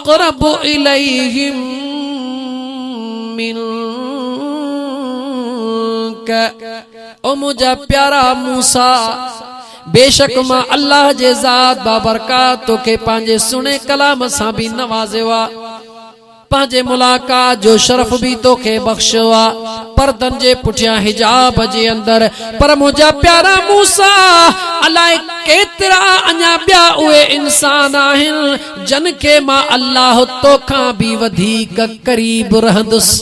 अक़रबु इलैहिम मिनका। ओ मुझा प्यारा मूसा, बेशक मां अल्लाह जे ज़ात बाबरकात तोखे पंहिंजे सुने कलाम सां भी नवाज़ियो आ, पंहिंजे मुलाकात जो शरफ भी तोखे बख्शियो आ, पर्दन जे पुठियां हिजाब जे अंदर। पर मुझा प्यारा मूसा, अलाए केतिरा अञा ॿिया उहे इंसान आहिनि जन के मां अल्लाह तोखां भी वधीक करीब रहंदुसि।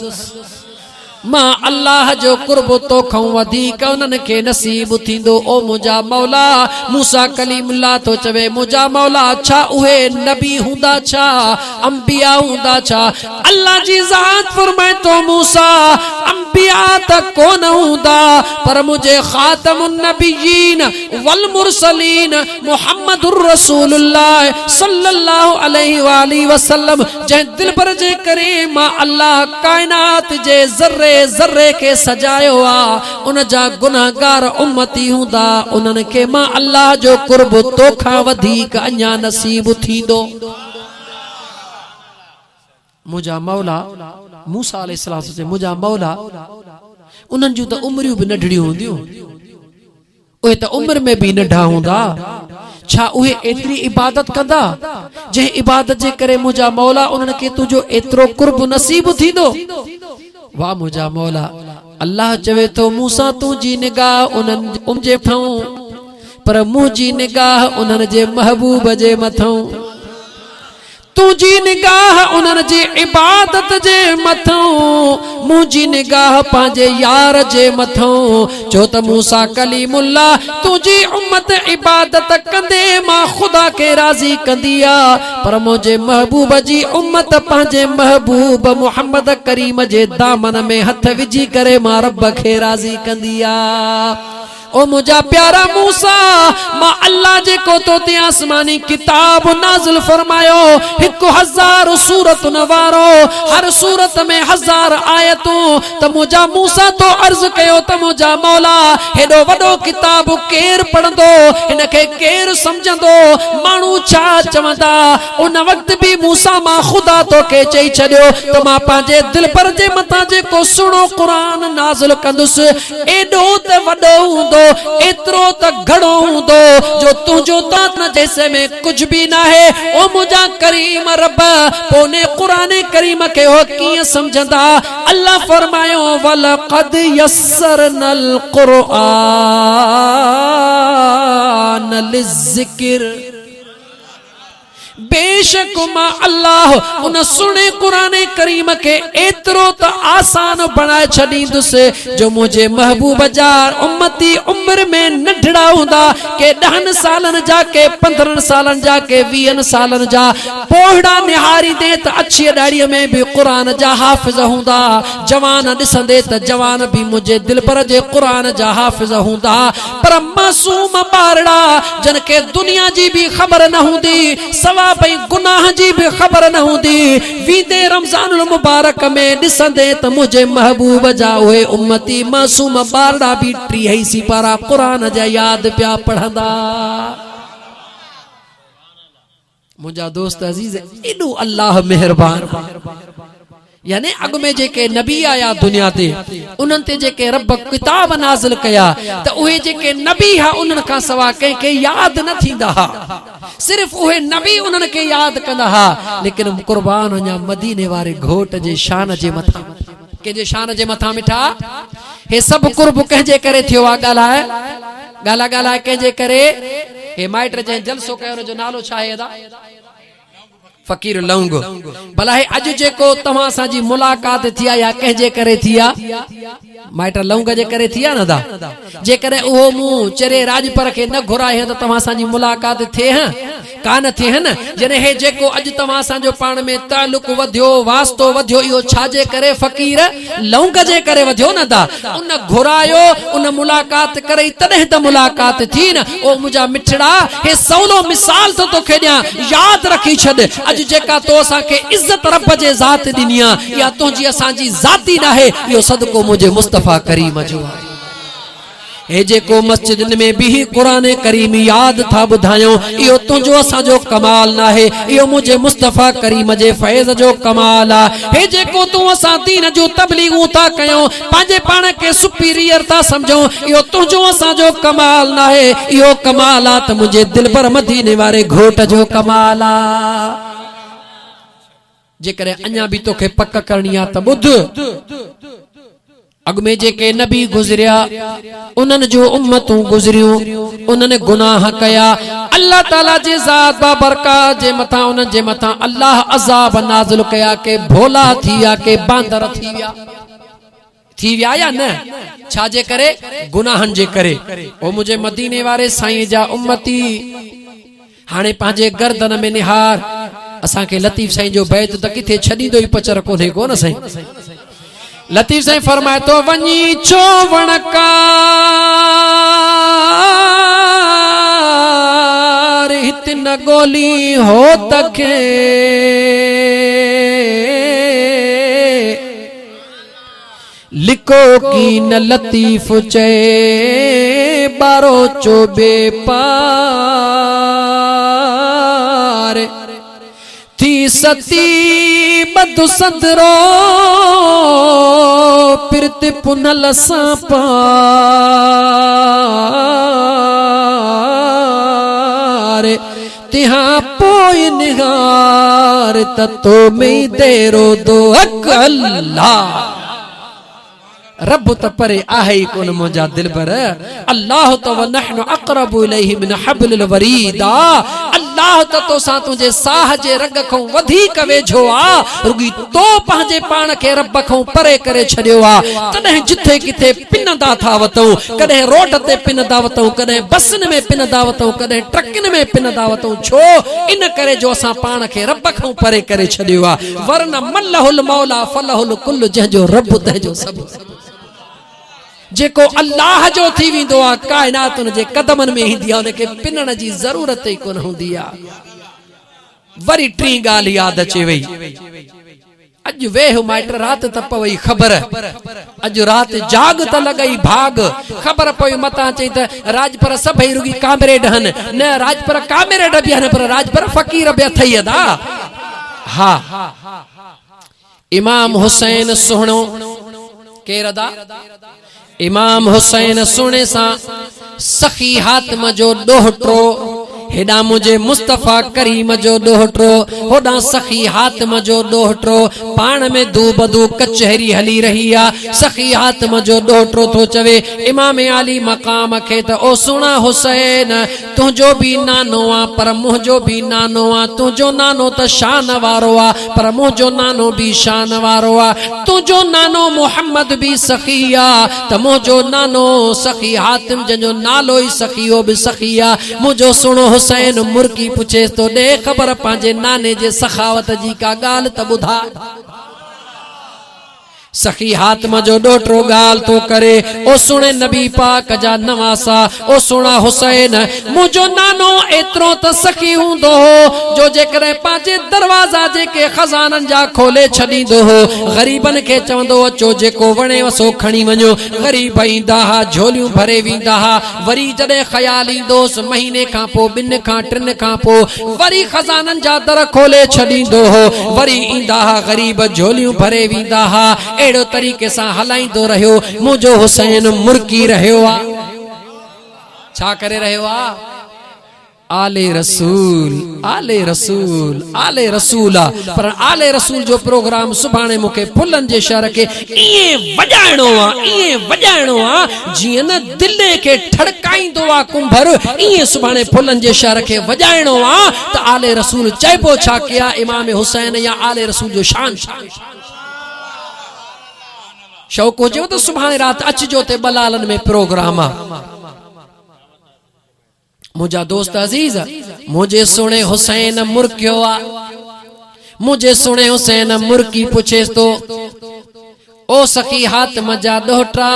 मां अल्लाह जो कुर्ब तोखां वधीक उन्हनि खे नसीब थींदो। ओ मुंहिंजा मौला, मूसा कलीमुल्लाह तो चवे, मुंहिंजा मौला छा उहे नबी हूंदा, छा अंबिया हूंदा, छा? अल्लाह जी ज़ात फरमाए तो मूसा, अंबिया त कोन हूंदा, पर मुझे खातमुन नबिय्यीन वल मुरसलीन मुहम्मदुर रसूलुल्लाह सल्लल्लाहु अलैहि वसल्लम जंहिं दिल पर जे करे मां अल्लाह कायनात जे ज़र्रे ज़र्रे के सजायो आ, उन जा गुनाहगार उम्मती हूंदा, उन्हनि खे मां अल्लाह जो कुर्ब तोखां वधीक अञा नसीब थींदो। मुझा मौला मूसा अलैहिस्सलाम से मुझा मौला, उन्हनि जूं त उमरियूं भी नढड़ियूं हूंदियूं, उहे त उम्र में भी नढा हूंदा, छा उहे एतरी इबादत कंदा जंहिं इबादत जे करे मुझा मौला उन्हनि खे तुंहिंजो एतिरो कुर्ब नसीब थींदो? वाह मुझा मौला। अल्लाह चवे तो मूसा तुंहिंजी निगाह उन्हनि जे मथां, पर मुंहिंजी निगाह उन्हनि जे महबूब जे मथां, तुंहिंजी निगाह उन्हनि जी इबादत जे मथां, मुंहिंजी निगाह पंहिंजे यार जे मथां। छो त मूसा कलीमुल्लाह तुंहिंजी उम्मत इबादत कंदे मां खुदा के राज़ी कंदी आ, पर मुंहिंजे महबूब जी उम्मत पंहिंजे महबूब मुहम्मद करीम जे दामन में हथ विझी करे मां रब खे राज़ी कंदी आ। ओ मुझा प्यारा मूसा, मां अल्लाह जे को तो ते आसमानी किताब नाज़िल फरमायो, 1000 सूरतुन वारो, हर सूरत में 1000 आयतूं। त मुझा मूसा तो अर्ज कयो त मुझा मौला, हेडो वडो किताब केर पढ़ंदो, इनके केर समझंदो, मानू छा चवंदा? उन वक्त भी मूसा मां खुदा तो के चई छड्यो त मां पंहिंजे दिल पर जे मथा जे को सुनो कुरान नाज़िल कंदुसि, एडो त वडो हूंदो, एतरो त घड़ो हूंदो जो तुझो तात न जैसे में कुछ भी ना है। ओ मुझा करीम रब, पोने कुरान करीम के हो कीअं समझंदा? अल्लाह फरमायो, वलक़द यस्सरनल क़ुरआन लिज़्ज़िक्र, बेशक मां अल्लाह उन सुने कुरान करीम के एतरो त आसान बनाए छडींदुसि जो मुझे महबूब जा उम्मती उम्र में नढड़ा हूंदा, के 10 सालन जा, के 15 सालन जा, के 20 सालन जा, पोहड़ा निहारी दे त अच्छी डाड़ीअ में भी कुरान जा हाफिज हूंदा, जवान ॾिसंदे त जवान भी मुझे दिल पर जे कुरान जा हाफिज हूंदा। पर मासूम ॿारड़ा जन के दुनिया जी भी ख़बर न हूंदी, सवा भई गुनाह जी भी खबर न हूंदी, वीदे रमजानुल मुबारक में ॾिसंदे त मुझे महबूब जा उहे उम्मती मासूम ॿारड़ा भी 30 सिपारा कुरान जा याद पिया पढ़ंदा। मुझा दोस्त अजीज, एडो अल्लाह मेहरबान, यानी अग में जेके नबी आया दुनिया ते, उन्हनि ते जेके रब किताब नाज़िल कया, त उहे जेके नबी हा उन्हनि खां सवा कंहिंखे याद न थींदा हा, सिर्फ उहे नबी उन्हनि खे याद कंदा हा। लेकिन कुर्बान अञा मदीने वारे घोट जे शान जे मथां, कंहिंजे शान जे मथां मिठा, हे सभु कुर्ब कंहिंजे करे थियो आहे? ॻाल्हाए कंहिंजे करे? हे माइट जंहिं जलसो कयो हुनजो नालो छा आहे? फकीर लौंग। भला है अज जेको तव्हां सां जी मुलाकात थी या कंहिंजे करे थी आ? माइट लौंग जे करे थी आ न दा? जेकॾहिं उहो मुंहुं चरे राजपर खे न घुराए त तव्हां सां जी मुलाकात थिए हा कान थिए न? जॾहिं हे जेको अॼु तव्हां सां जो पाण में तालुक वधियो, वास्तो वधियो, इहो छाजे करे? फकीर लौंग जे करे वधियो न दा? उन घुरायो, उन मुलाकात करे तॾहिं त मुलाकात थी न। ओ मुंहिंजा मिठड़ा, हे सवलो मिसाल तो तोखे ॾियां, यादि रखी छॾ, अॼु जेका तो असांखे इज़त रब जे ज़ात ॾिनी आहे, इहा तुंहिंजी असांजी ज़ाती न आहे, इहो सदको मुंहिंजे मुस्तफ़ा करीम जो आहे। हे जेको मस्जिद में भी कुरान करीम याद था बुधायो यो तुझो असा जो कमाल ना है यो मुझे मुस्तफा करीम जे फैज जो कमाल आ हे जेको तू असा दीन जो तबलीगू था कयो पांजे पाण के सुपीरियर था समझो यो तुझो असा जो कमाल ना है यो कमालात मुझे दिल पर मदीने वाले घोट जो कमाल आ जेकरे अन्या भी तोखे पक करनी आ त बुध अगमे जेके नबी गुजरिया उन्हनि जो उम्मतूं गुजरियूं उन्हनि गुनाह कया अल्लाह ताला जे ज़ात बाबरकत जे मथा उन्हनि जे मथा अल्लाह अज़ाब नाज़िल कया के भोला थिया के बांदर थी विया या न छा जे करे गुनाहन जे करे ओ मुझे मदीने वारे साईं जा उम्मती हाने पांजे गर्दन में निहार असा के लतीफ साईं जो बैत त किथे छडींदो ई पचर कोने को न साईं लतीफ साईं फरमाए तो वनी छो वणकार हित न गोली हो तके लिको की न लतीफ चे बारो चोबे पार थी सती बदु संदरो पिरत पुनल सापार तिहा पोई निहार ततो में देरो दो अकल्ला रब त परे आहे कोन मुंहिंजा दिल पर अल्लाह त व नहनु अक़रबु इलैहि मिन हब्लिल वरीदा अल्लाह त तोसां तुंहिंजे साह जे रग खां वधीक वेझो आ रुगी तो पंहिंजे पाण खे रब खां परे करे छॾियो आ तॾहिं जिथे किथे पिनंदा था वतऊं कॾहिं रोड ते पिनंदा वतऊं कॾहिं बसनि में पिनंदा वतऊं कॾहिं ट्रकनि में पिनंदा वतऊं छो इन करे जो असां पाण खे रब खां परे करे छॾियो आ वरना मल्लहुल मौला फलहुल कुल जंहिंजो रब तंहिंजो सभु जेको अल्लाह जो थी विंदो आ कायनात उन जे कदमनि में ईंदी आ उनखे पिनण जी ज़रूरत ई कोन हूंदी आ वरी टी ॻाल्हि याद अचे वई अॼु वेह माइट रात त पवई ख़बर अॼु रात जाग त लॻई भाग ख़बर पई मता चई त राजपर सभई रुगी कामरेड हन न राजपर कामरेड बि हन पर राजपर फ़कीर बि अथई अदा हा इमाम हुसैन सुहिणो केर अदा इमाम हुसैन सुने सा सखी हातिम जो ॾोहटो हेॾा मुझे मुस्तफा करीम जो ॾोहटो होॾा सखी हातिम जो ॾोहटो पाण में दू बदू कचहरी हली रही आ सखी हातिम जो ॾोहटो थो चवे इमाम आली मकाम खे त ओ सुणा हुसैन तुंहिंजो बि नानो आ पर मुंहिंजो बि नानो आ तुंहिंजो नानो त शान वारो आ पर मुंहिंजो नानो बि शान वारो आ तुंहिंजो नानो मोहम्मद बि सखी आ त मुंहिंजो नानो सखी हातिम जंहिंजो नालो ई सखी हो बि सखी आ मुंहिंजो सुणो हुसैन मुर्की पुछे तो दे खबर पांजे नाने जे सखावत जी का गाल त बुधा सखी हातिम जो ॾोटो गाल तो करे ओ सुणे नबी पाक जा नवासा ओ सुणा हुसैन मुझो नानो एतरो त सखी हूंदो हो जो जेकरे पांजे दरवाजा जेके खजानन जा खोले छडींदो हो गरीबन के चवंदो अचो जेको वणे वसो खणी वञो गरीब ईंदा हा झोलियूं भरे वींदा हा वरी जॾहिं ख्याल ईंदोस महीने खां पोइ 2 खां 3 खां पोइ वरी खजानन जा दर खोले छडींदो हो वरी ईंदा हा गरीब झोलियूं भरे वींदा हा एड़ो तरीके सा हलाइंदो रहियो मुझो हुसैन मुर्की रहियो आ छा करे रहियो आ आले रसूल आले रसूल आले रसूल पर आले रसूल जो प्रोग्राम सुभाणे मुके फुलन जे शहर के इए वजाइणो आ जिए न दिल के ठड़काइंदो आ कुंभर इए सुभाणे फुलन जे शहर के वजाइणो आ त आले रसूल चइबो छा किया इमाम हुसैन या आले रसूल जो शान शौक हो तो सुभाणे रात अचजो ते बलालन में प्रोग्राम आ मुझा दोस्त अजीज मुझे सुने हुसैन मुर्कियो आ मुझे सुने हुसैन मुर्की पुछेस तो ओ सखी हातिम जा ॾोहटा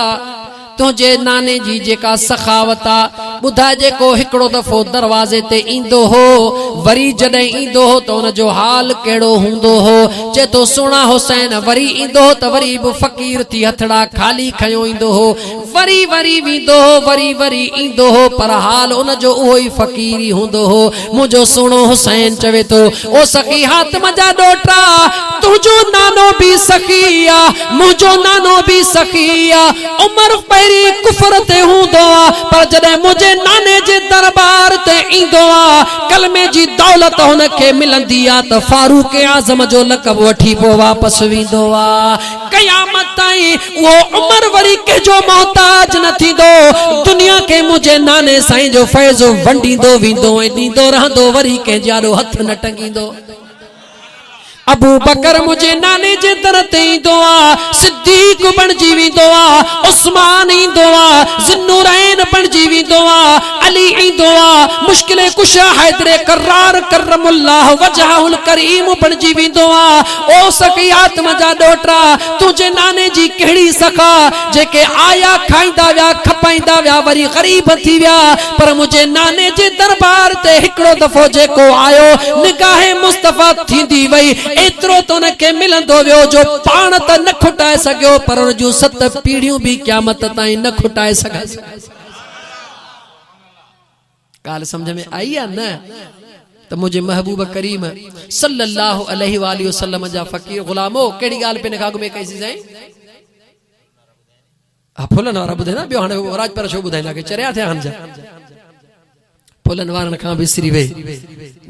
तुझे नाने जी जेका सखावत आ बुधा जेको हिकड़ो दफो दरवाजे ते इंदो हो वरी जडे इंदो हो तो उन जो हाल केड़ो हुंदो हो जे तो सुना हुसैन वरी इंदो हो तो वरी भी फकीर थी हथड़ा खाली खयो इंदो हो वरी वरी विंदो हो वरी वरी इंदो हो पर हाल उन जो ओही फकीरी हुंदो हो मुझो सुनो हुसैन चवे तो ओ सखी हातिम जा डोटरा तुझो नानो भी सखिया मुझो नानो भी सखिया उमर पैरी कुफर ते हुंदो आ पर जडे मुझे नाने जे दरबार ते इंदो आ कलमे जी दौलत हुन के मिलंदी आ त फारूक आजम जो लक़ब वठी पो वापस विंदो आ क़यामत ताईं वो उमर वरी के जो मोहताज न थींदो दुनिया के मुझे नाने साईं जो फैज़ वंडींदो विंदो ऐं ॾींदो रहंदो वरी के जारो हथ न टंगींदो अबू बकर मुझे नाने जे दर ते इंदो आ सिद्दीक बणजी विंदो आ उस्मान इंदो आ ज़ुन्नुरैन बणजी विंदो आ अली इंदो आ मुश्किल कुशा हैदर करार करमुल्लाह वजहुल करीम बणजी विंदो आ ओ सखी आत्मा जा डोटरा तुझे नाने जी केड़ी सखा जेके आया खाइंदा व्या खपाइंदा व्या वरी गरीब थी व्या पर मुझे नाने जे दरबार ते हिकड़ो दफो जेको आयो निगाहे मुस्तफा थींदी वई एतरो तो न के मिलंदो वियो जो पाण त न खुटाए सकियो पर उन जो 7 पीढ़ियों भी क़यामत ताईं न खुटाए सघे काल समझ में आई है न तो मुझे महबूब करीम सल्लल्लाहु अलैहि वाली वसल्लम जा फकीर गुलामो केड़ी गाल पे नखाग में कैसी जाई आ फुलन वारा बुधे ना बियो हाने राज पर शो बुधाई लागे चरिया थे हन जा फुलन वारन खां बिसरी वे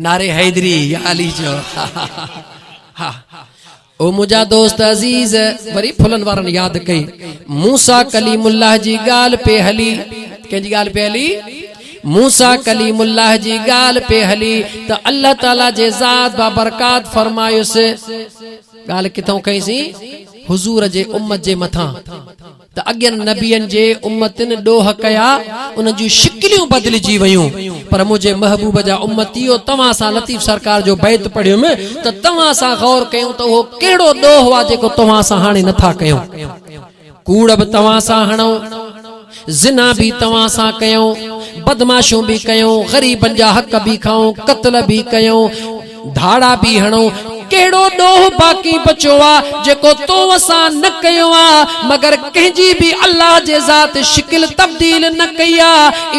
नारे हैदरी या अली जो हाँ ओ मुझा दोस्त अजीज वरी फुलन वारन याद कई मूसा कलीमुल्लाह जी गाल पे हली कंजी गाल पे हली मूसा कलीमुल्लाह जी गाल पे हली तो अल्लाह ताला जे ज़ात बा बरकात फरमायुस गाल किथों कई सी हुजूर जे उम्मत जे मथा त अगन नबियन जे उम्मतिन डोह कया उन जी शिकलियों बदलजी वयूं पर मुझे महबूब जा उम्मतियो तवा सा लतीफ सरकार जो बैत पढ़ियो में त तवा सा गौर कयूं तो वो केड़ो डोह वा जेको तवा सा हाने नथा कयूं कूड़ भी तवा सा हणो जिना भी तवा सा कयूं बदमाशों भी कयूं गरीबन जा हक भी खाऊं कत्ल भी कयूं धाड़ा भी हणो केड़ो डोह बाकी बचो आ जेको तो असा न कयो आ मगर कंहिंजी भी अल्लाह जे ज़ात शिकिल तब्दील न कया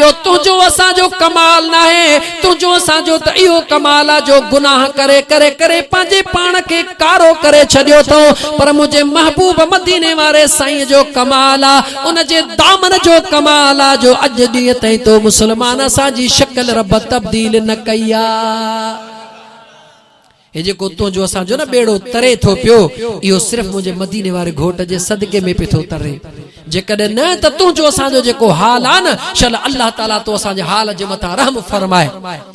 यो तुझो असा जो कमाल ना है तुझो असा जो त इहो कमाल आ जो गुनाह करे करे करे पांजे पान के कारो करे छडियो तो पर मुझे महबूब मदीने वाले साईं जो कमाल आ उन जे दामन जो कमाल आ जो अज दी तई तो मुसलमान असा जी शक्ल रब तब्दील न कया ये जेको तो जो असा जो ना बेड़ो तरे थो पियो यो सिर्फ मुझे मदीने वाले घोट जे सदके में पे थो तरे जे कदे न त तू जो असा जो जेको हाल आ न चल अल्लाह ताला तो असा जे हाल जे मथा रहम फरमाए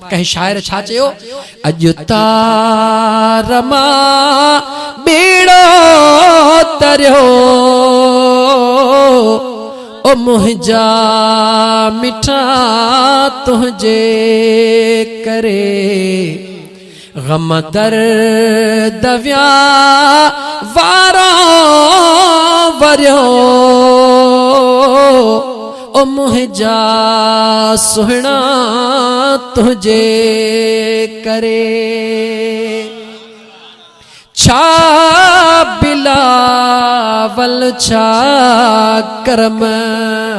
कहीं शायर छा चयो अज तारमा बेड़ो तरयो ओ मुझा मिठा तुझे करे गम दर्द व्या वारो वरियो ओ मुझा सुहना तुझे करे छा बिलावल छा करम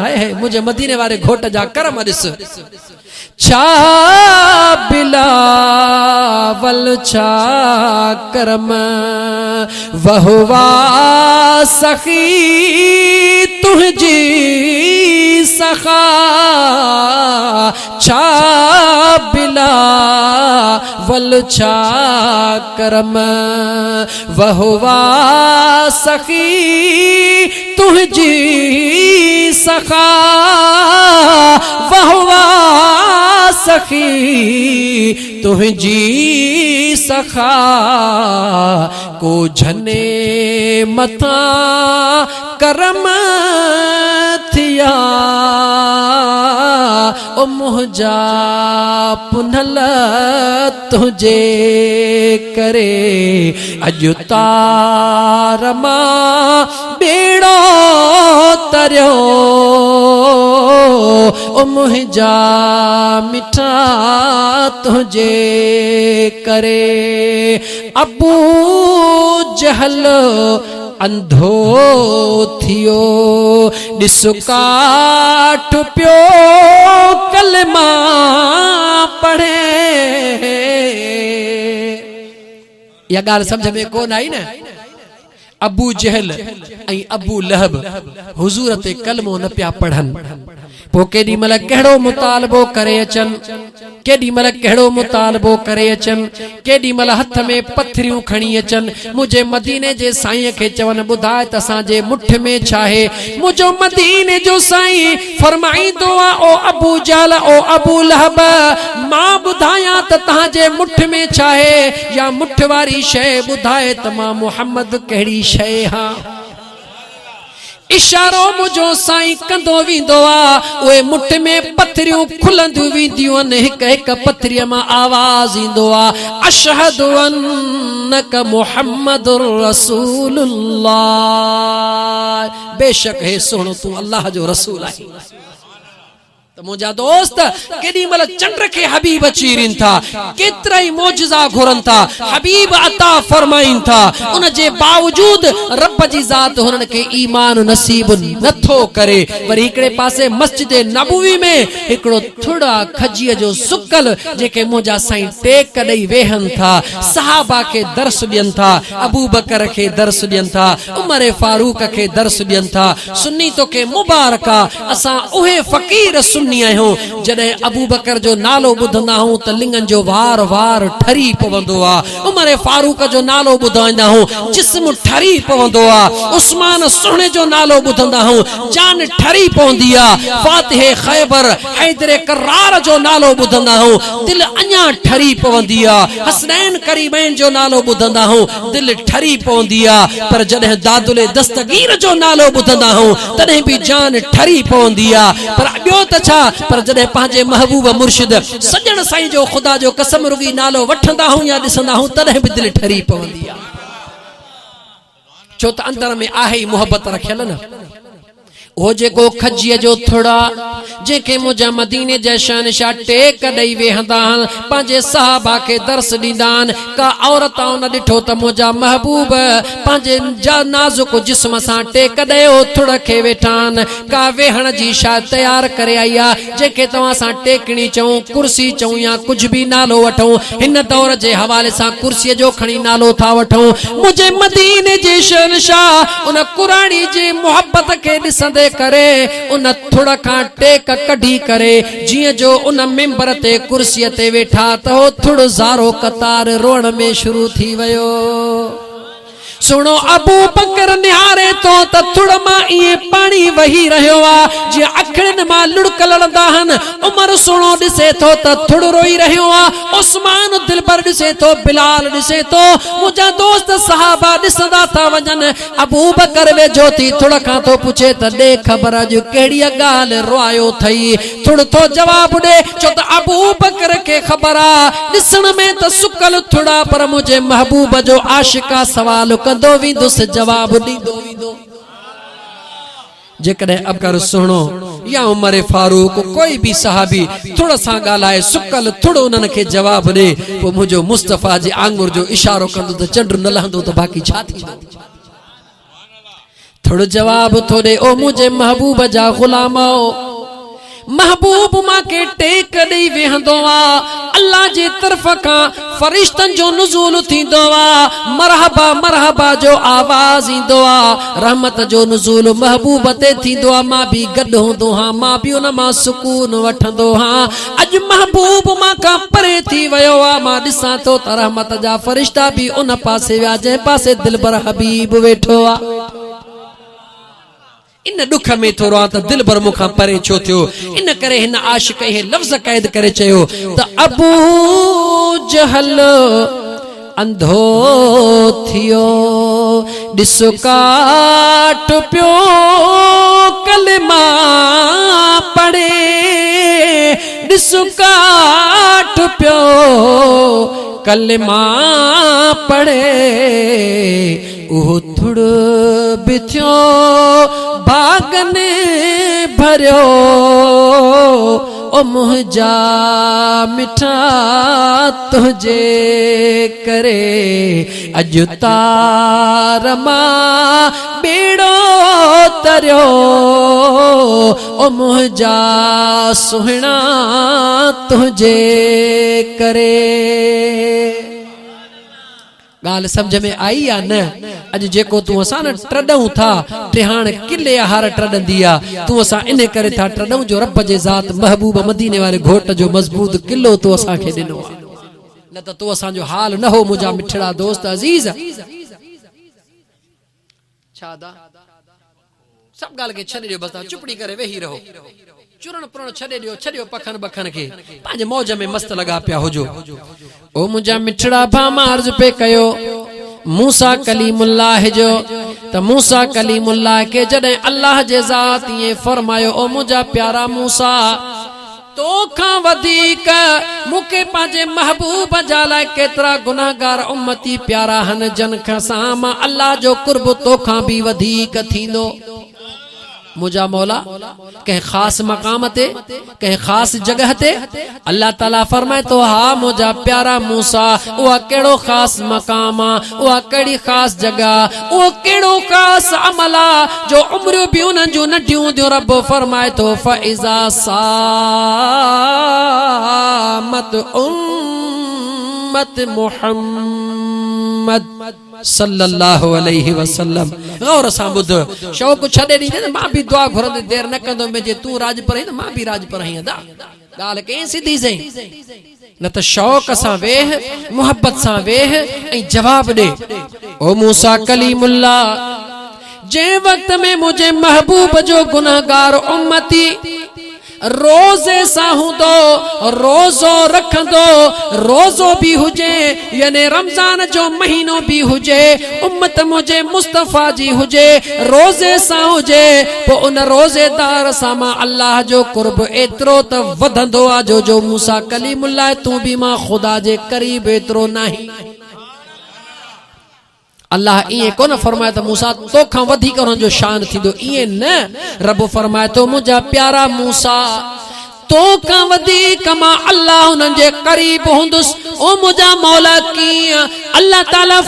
है मुझे मदीने वाले घोट जा करम ॾिस छा बिलावल छा करम वहुवा सखी तुझी सखा छा बिलावल छा करम वहुवा सखी तुझी सखा वहुवा सखी तुझी सखा को झने मथा करम थिया ओ मुझा पुनल तुझे करे अजु तार मां बेड़ो तरियो ओ मुंहिंजा मिठा तुझे करे अबू जहल अंधो थियो ॾिसु काठ पियो कलमा पढ़े या ॻाल्हि सम्झ में कोन आई न अबू जहल ऐं अबू लहब हुजूर ते कलमो न पिया पढ़नि पो केॾी महिल कहिड़ो मुतालबो करे अचनि केॾी महिल कहिड़ो मुतालबो करे अचनि केॾी महिल हथ में पथरियूं खणी अचनि मुंहिंजे मदीने जे साईं खे चवनि ॿुधाए त असांजे मुठ में छा आहे मुंहिंजो मदीने जो साईं फरमाईंदो आहे ओ अबू जहल ओ अबू लहब मां ॿुधायां त तव्हांजे मुठ में छा आहे या मुठ वारी शइ ॿुधाए त मां मुहम्मद कहिड़ी शइ हा इशारो मुझो साईं कंदो वींदो आ ओए मुठ में पथरियूं खुलंदियूं वेंदियूं आहिनि हिक हिक पथरीअ मां आवाज़ ईंदो आ अशहदु अन्नक मुहम्मदुर रसूलुल्लाह बेशक हे सोणो तू अल्लाह जो रसूल आहे तो मुझा दोस्त केडी मल चंद्र के हबीब चीरिन था केतरा ही मौजज़ा घुरन था हबीब अता फरमाइन था उन जे बावजूद रब जी जात हुनन के ईमान नसीब नथो करे वरी एकड़े पासे मस्जिद नबवी में एकड़ो थोड़ा खजीअ जो सुकल जेके मुझा साईं टेक ॾेई वेहन था सहाबा के दर्स ॾियन था अबू बकर के दर्स ॾियन था उमर फारूक के दर्स ॾियन था सुन्नी तो के मुबारका असा उहे फकीर सुन्नी आहियूं जॾहिं अबू बकर जो नालो ॿुधंदा आहियूं त लिंगन जो वार वार ठरी पवंदो आहे उमर फारूक जो नालो ॿुधाईंदा आहियूं जिस्म ठरी पवंदो आहे उस्मान सुहिणे जो नालो ॿुधंदा आहियूं जान ठरी पवंदी आहे फातिह खैबर हैदर करार जो नालो ॿुधंदा आहियूं दिल अञा ठरी पवंदी आहे हसनैन करीमैन जो नालो ॿुधंदा आहियूं दिल ठरी पवंदी आहे पर जॾहिं दादुल दस्तगीर जो नालो ॿुधंदा आहियूं तॾहिं बि जान ठरी पवंदी आहे पर ॿियो त छा पर जॾहिं पंहिंजे महबूब मुर्शिद सजण साईं जो खुदा जो कसम रुगी नालो वठंदा हूं या ॾिसंदा हूं तॾहिं बि दिलि ठरी पवंदी आहे छो त अंदर में आहे ई मोहब्बत रखियल न ओ जेको खजीअ जो थोड़ा जेके मुझा मदीने जे शहनशाह टेक ॾेई वेहंदा आहिनि पंहिंजे सहाबा के दर्स ॾींदा आहिनि का औरत न ॾिठो त मुझा महबूब पंहिंजे नाज़ुक जिस्म सां टेक ॾे थुड़ खे वेठा आहिनि का वेहण जी शइ तयार करे आई आहे जेके तव्हां सां टेकणी चऊं कुर्सी चऊं या कुझु बि नालो वठूं हिन दौर जे हवाले सां कुर्सीअ जो खणी नालो था वठूं मुझे मदीने जे शहनशाह उन कुरानी जी मोहब्बत खे ॾिसंदे करे उन थुड़ खां टेक कढी करे जीअं जो उन मिंबर ते कुर्सीअ ते वेठा त हो थुड़ ज़ारो कतार रोण में शुरू थी वियो सुनो अबू बकर निहारे तो त थुड़ मां इए पानी वही रहियो आ जे अखड़न मां लुड़क लड़दा हन उमर सुनो दिसे तो त थुड़ रोई रहियो आ उस्मान दिलबर दिसे तो बिलाल दिसे तो मुजा दोस्त सहाबा दिसदा था वजन अबू बकर वे ज्योति थुड़ का तो पूछे त दे खबर जो केड़ी गाल रोयो थई थुड़ तो जवाब दे चो त अबू बकर के खबर आ दिसण में त सुकल थुड़ा पर मुझे महबूब जो आशिका सवाल दो विंदुस जवाब ॾींदो वेंदो जेकॾहिं अबकर सुहिणो या उमर फारूक कोई भी सहाबी थोड़ा सा ॻाल्हाए सुकल थोड़ो उन्हनि खे जवाब ॾे पोइ मुंहिंजो मुस्तफ़ा जे आंगुर जो इशारो कंदो त चंड न लहंदो त बाक़ी छा थींदो थोड़ो जवाब थो ॾे ओ मुंहिंजे महबूब जा ग़ुलामो महबूब मां के टेक ॾेई वेहंदो आ अल्लाह जी तरफ का फरिश्तन जो नुज़ूल थींदो आ मरहबा मरहबा जो आवाज ईंदो आ रहमत जो नुज़ूल महबूब ते थींदो आ मां भी गॾ हूंदो हां मां भी उन मां सुकून वठंदो हां अज महबूब मां का परे थी वियो आ मां ॾिसां थो त रहमत जा फरिश्ता भी उन पासे विया जंहिं पासे दिलबर हबीब वेठो आ इन दुख में थोरो त दिल भर मुखा परे छो थियो इन करे हिन आशिक हे लफ्ज कैद करे चयो त अबू जहल अंधो थियो ॾिसो काट पियो कलमा पढ़े ॾिसो काट पियो कलमा पढ़े उहो थुड़ बिथियो भागने भरियो ओ मुंहिंजा मिठा तुझे करे अॼु तार मां बेड़ो तरियो ओ मुंहिंजा सुहिणा तुझे करे। गाल समझ में आई या न? अज जेको तू असा न ट्रडऊं था टिहाण किले हार ट्रडंदी आ तू असा इन करे था ट्रडऊं जो रब जे ज़ात महबूब मदीने वाले घोट जो मजबूत किलो तो असा के दिनो न त तो असा जो हाल न हो मुजा मिठड़ा दोस्त अजीज छादा सब गाल के छॾे ॾियो बस चुपड़ी करे वेही रहो चुरण पुरण छॾे ॾियो छॾियो पखन बखन के पंहिंजे मौज में मस्त लगा पिया हुजो। ओ मुंहिंजा मिठड़ा भा अर्ज पे कयो मूसा कलीमुल्लाह जो त मूसा कलीमुल्लाह के जॾहिं अल्लाह जे ज़ात ये फरमायो ओ मुंहिंजा प्यारा मूसा तो खां वधीक मुके पांजे महबूब जा लाइ केतरा गुनाहगार उम्मती प्यारा हन जन खां सां मां अल्लाह जो कुर्ब तो खां भी वधीक थींदो। मुझा मौला कहीं खास मकाम ते कहीं खास जगह ते अल्लाह ताला फरमाए तो हा मुझा प्यारा मूसा वो केड़ो खास मकाम वो केड़ी खास जगह वो केड़ो खास अमला जो उम्र भी उन जो नटियूं दियो रब फरमाए तो फइजा सामत उम्मत मुहम्मद सल्लल्लाहु अलैहि वसल्लम। गौर सां बुध शौक छॾे ॾींदे त मां भी दुआ घुरंदे देर न कंदो में जे तू राज पर त मां भी राज पर ही अदा गाल के सीधी सही न त शौक सां वेह मोहब्बत सां वेह ऐं जवाब दे। ओ मूसा कलीमुल्लाह जे वक्त में मुझे महबूब जो गुनाहगार उम्मती रोजे सा हूंदो रोजो रखंदो रोजो भी हुजे यानी रमजान जो महीनो भी हुजे उम्मत मुझे मुस्तफा जी हुजे रोजे सा हुजे पो उन रोजेदार सा मां अल्लाह जो कुर्ब एतरो त वधंदो आ जो मूसा कलीमुल्लाह तू भी मां खुदा जे करीब एतरो नहीं। अल्लाह इए कोन फरमाए तो मूसा तो खां वधीक उन जो शान थींदो इए न रब फरमाए तो मुझा प्यारा मूसा तो खां वधीक मां अल्लाह उन जे करीब हुंदुस ओ मुझा मौला की अल्लाह ताला